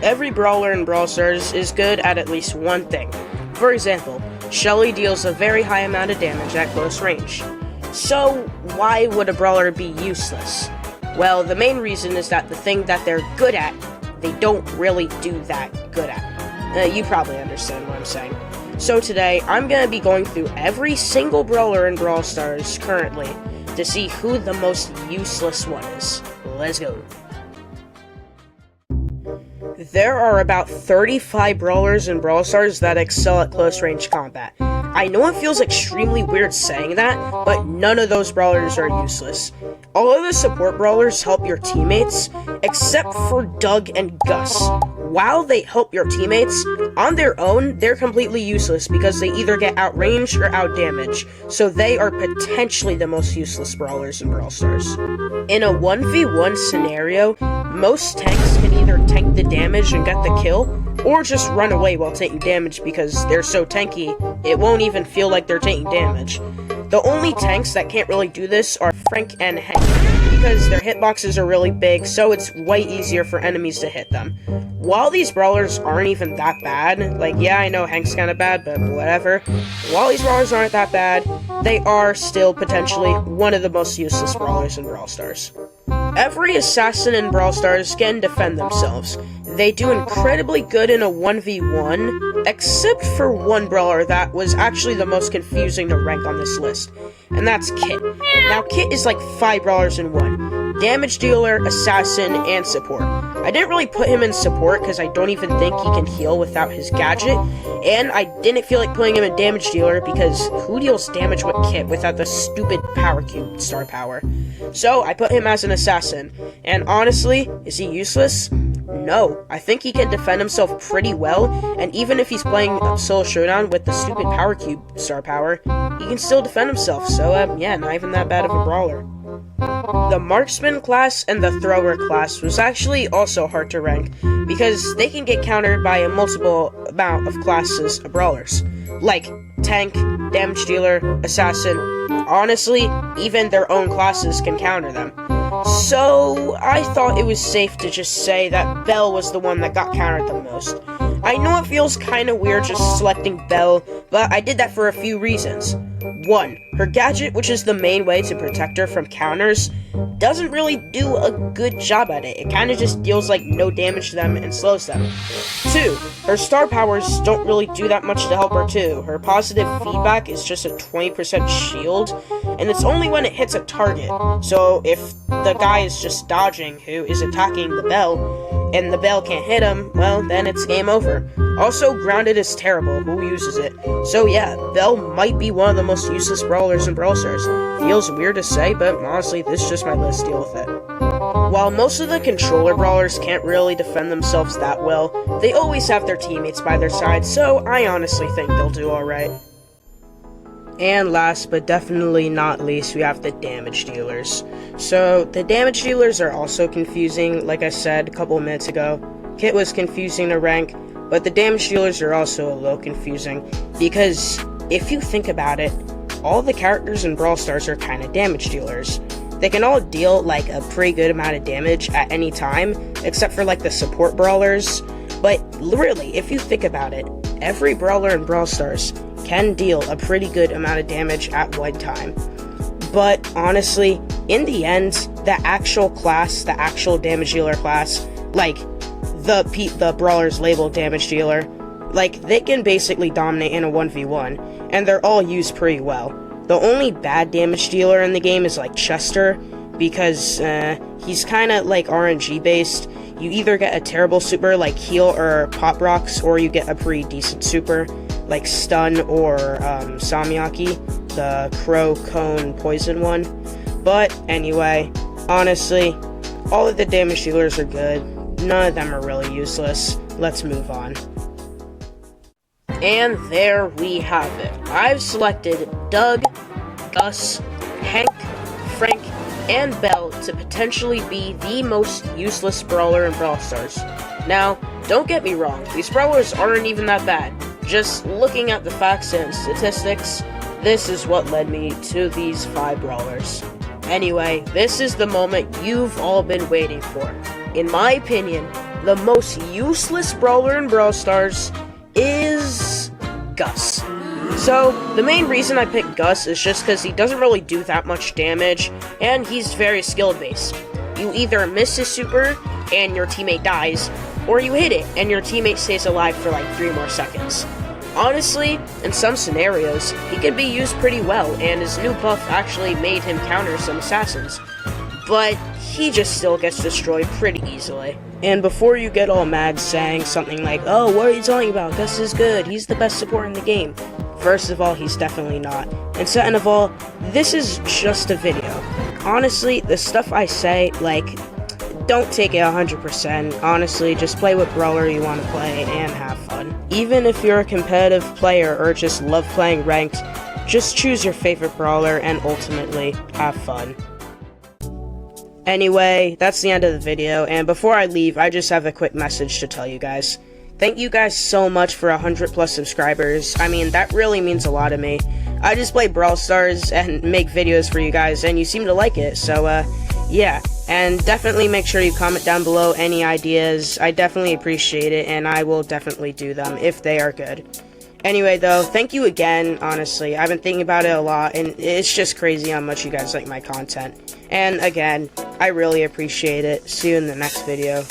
every brawler in Brawl Stars is good at least one thing. For example, Shelly deals a very high amount of damage at close range. So, why would a brawler be useless? Well, the main reason is that the thing that they're good at, they don't really do that good at. You probably understand what I'm saying. So today, I'm going to be going through every single brawler in Brawl Stars currently to see who the most useless one is. Let's go. There are about 35 brawlers in Brawl Stars that excel at close-range combat. I know it feels extremely weird saying that, but none of those brawlers are useless. All of the support brawlers help your teammates, except for Doug and Gus. While they help your teammates, on their own, they're completely useless because they either get outranged or outdamaged, so they are potentially the most useless brawlers in Brawl Stars. In a 1v1 scenario, most tanks can either tank the damage and get the kill, or just run away while taking damage because they're so tanky, it won't even feel like they're taking damage. The only tanks that can't really do this are Frank and Hank, because their hitboxes are really big, so it's way easier for enemies to hit them. While these brawlers aren't even that bad, like, yeah, I know Hank's kinda bad, but whatever. While these brawlers aren't that bad, they are still potentially one of the most useless brawlers in Brawl Stars. Every assassin in Brawl Stars can defend themselves. They do incredibly good in a 1v1, except for one brawler that was actually the most confusing to rank on this list, and that's Kit. Now, Kit is like 5 brawlers in one. Damage dealer, assassin, and support. I didn't really put him in support because I don't even think he can heal without his gadget, and I didn't feel like putting him in damage dealer because who deals damage with Kit without the stupid power cube star power? So I put him as an assassin, and honestly, is he useless? No, I think he can defend himself pretty well, and even if he's playing solo showdown with the stupid power cube star power, he can still defend himself, so yeah, not even that bad of a brawler. The Marksmen class and the Thrower class was actually also hard to rank, because they can get countered by a multiple amount of classes of brawlers, like Tank, Damage Dealer, Assassin. Honestly, even their own classes can counter them. So, I thought it was safe to just say that Belle was the one that got countered the most. I know it feels kinda weird just selecting Belle, but I did that for a few reasons. 1. Her gadget, which is the main way to protect her from counters, doesn't really do a good job at it. It kinda just deals like no damage to them and slows them. 2. Her star powers don't really do that much to help her too. Her positive feedback is just a 20% shield, and it's only when it hits a target. So if the guy is just dodging who is attacking the Belle, and the Belle can't hit him, well, then it's game over. Also, Grounded is terrible. Who uses it? So yeah, Belle might be one of the most useless brawlers in Brawl Stars. Feels weird to say, but honestly, this is just my list. Deal with it. While most of the controller brawlers can't really defend themselves that well, they always have their teammates by their side, so I honestly think they'll do alright. And last but definitely not least, we have the damage dealers. So, the damage dealers are also confusing, like I said a couple of minutes ago. Kit was confusing to rank, but the damage dealers are also a little confusing, because if you think about it, all the characters in Brawl Stars are kinda damage dealers. They can all deal like a pretty good amount of damage at any time, except for like the support brawlers. But really, if you think about it, every brawler in Brawl Stars can deal a pretty good amount of damage at one time. But honestly, in the end, the actual class, the actual damage dealer class, like the brawlers labeled damage dealer, like they can basically dominate in a 1v1, and they're all used pretty well. The only bad damage dealer in the game is like Chester, because he's kinda like RNG based. You either get a terrible super like heal or pop rocks, or you get a pretty decent super like stun or Samyaki, the crow cone poison one. But anyway, honestly, all of the damage dealers are good. None of them are really useless. Let's move on. And there we have it. I've selected Doug, Gus, Hank, Frank, and Belle to potentially be the most useless brawler in Brawl Stars. Now, don't get me wrong, these brawlers aren't even that bad. Just looking at the facts and statistics, this is what led me to these 5 brawlers. Anyway, this is the moment you've all been waiting for. In my opinion, the most useless brawler in Brawl Stars is Gus. So, the main reason I picked Gus is just because he doesn't really do that much damage, and he's very skill-based. You either miss his super, and your teammate dies, or you hit it, and your teammate stays alive for like 3 more seconds. Honestly, in some scenarios, he can be used pretty well, and his new buff actually made him counter some assassins. But he just still gets destroyed pretty easily. And before you get all mad saying something like, "Oh, what are you talking about? Gus is good, he's the best support in the game." First of all, he's definitely not. And second of all, this is just a video. Honestly, the stuff I say, like, don't take it 100%. Honestly, just play what brawler you want to play and have fun. Even if you're a competitive player or just love playing ranked, just choose your favorite brawler and ultimately have fun. Anyway, that's the end of the video, and before I leave, I just have a quick message to tell you guys. Thank you guys so much for 100 plus subscribers. I mean, that really means a lot to me. I just play Brawl Stars and make videos for you guys, and you seem to like it, so, yeah. And definitely make sure you comment down below any ideas. I definitely appreciate it, and I will definitely do them if they are good. Anyway, though, thank you again, honestly. I've been thinking about it a lot, and it's just crazy how much you guys like my content. And again, I really appreciate it. See you in the next video.